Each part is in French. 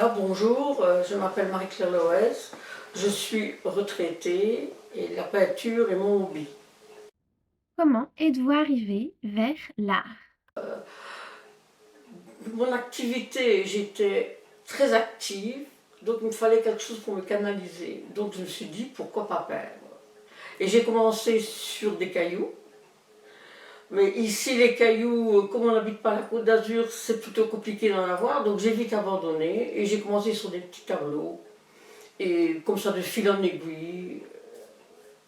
Voilà, bonjour, je m'appelle Marie-Claire Loès, je suis retraitée et la peinture est mon hobby. Comment êtes-vous arrivé vers l'art? Mon activité, j'étais très active, donc il me fallait quelque chose pour me canaliser. Donc je me suis dit, pourquoi pas peindre? Et j'ai commencé sur des cailloux, mais ici les cailloux, comme on n'habite pas la Côte d'Azur, c'est plutôt compliqué d'en avoir, donc j'ai vite abandonné et j'ai commencé sur des petits tableaux. Et comme ça, de fil en aiguille,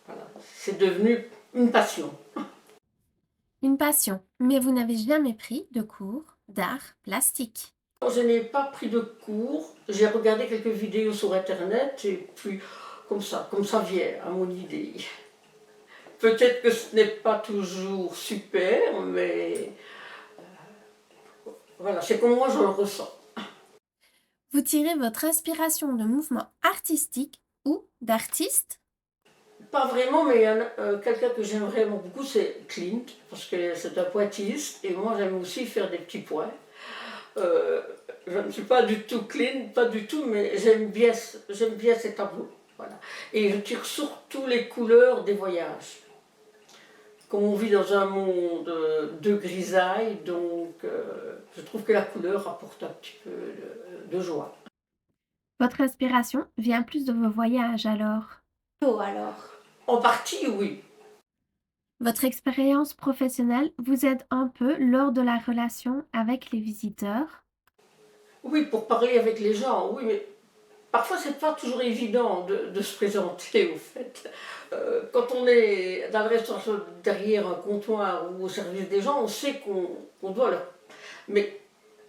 voilà, c'est devenu une passion. Une passion, mais vous n'avez jamais pris de cours d'art plastique. Je n'ai pas pris de cours, j'ai regardé quelques vidéos sur internet et puis comme ça vient à mon idée. Peut-être que ce n'est pas toujours super, mais voilà, c'est comme moi je le ressens. Vous tirez votre inspiration de mouvements artistiques ou d'artistes? Pas vraiment, mais il y en a quelqu'un que j'aime vraiment beaucoup, c'est Clint, parce que c'est un pointilliste et moi j'aime aussi faire des petits points. Euh, je ne suis pas du tout clean, pas du tout, mais j'aime bien ces tableaux. Voilà. Et je tire surtout les couleurs des voyages. Comme on vit dans un monde de grisaille, donc je trouve que la couleur apporte un petit peu de joie. Votre inspiration vient plus de vos voyages alors. En partie, oui. Votre expérience professionnelle vous aide un peu lors de la relation avec les visiteurs. Oui, pour parler avec les gens, oui, mais parfois c'est pas toujours évident de se présenter au fait. Quand on est dans le restaurant derrière un comptoir ou au service des gens, on sait qu'on doit leur. Mais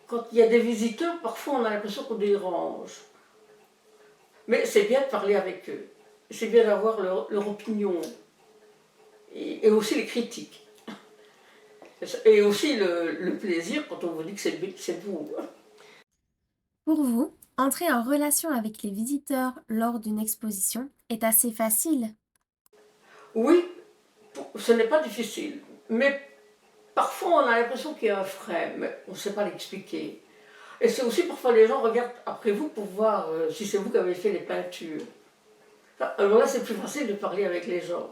quand il y a des visiteurs, parfois on a l'impression qu'on dérange. Mais c'est bien de parler avec eux. C'est bien d'avoir leur opinion. Et aussi les critiques. Et aussi le plaisir quand on vous dit que c'est beau. Pour vous, entrer en relation avec les visiteurs lors d'une exposition est assez facile. Oui, ce n'est pas difficile. Mais parfois on a l'impression qu'il y a un frein, mais on ne sait pas l'expliquer. Et c'est aussi parfois les gens regardent après vous pour voir si c'est vous qui avez fait les peintures. Alors là, c'est plus facile de parler avec les gens.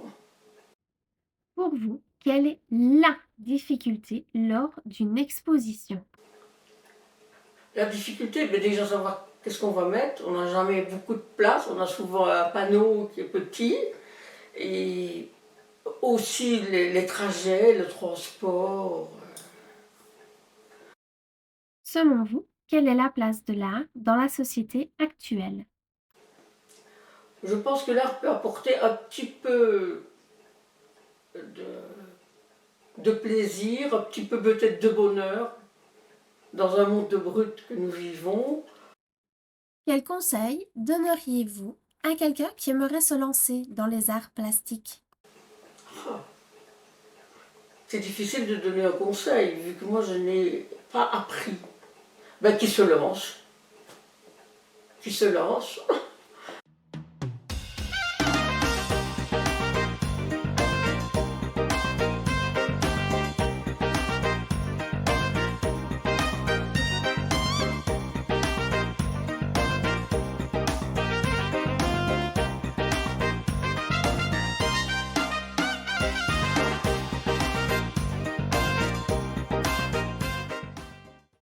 Pour vous, quelle est la difficulté lors d'une exposition? La difficulté, ben déjà savoir qu'est-ce qu'on va mettre. On n'a jamais beaucoup de place, on a souvent un panneau qui est petit. Et aussi les trajets, le transport. Selon vous, quelle est la place de l'art dans la société actuelle? Je pense que l'art peut apporter un petit peu de plaisir, un petit peu peut-être de bonheur dans un monde de brut que nous vivons. Quel conseil donneriez-vous à quelqu'un qui aimerait se lancer dans les arts plastiques? Ah, c'est difficile de donner un conseil, vu que moi je n'ai pas appris. Ben, qui se lance. Qui se lance.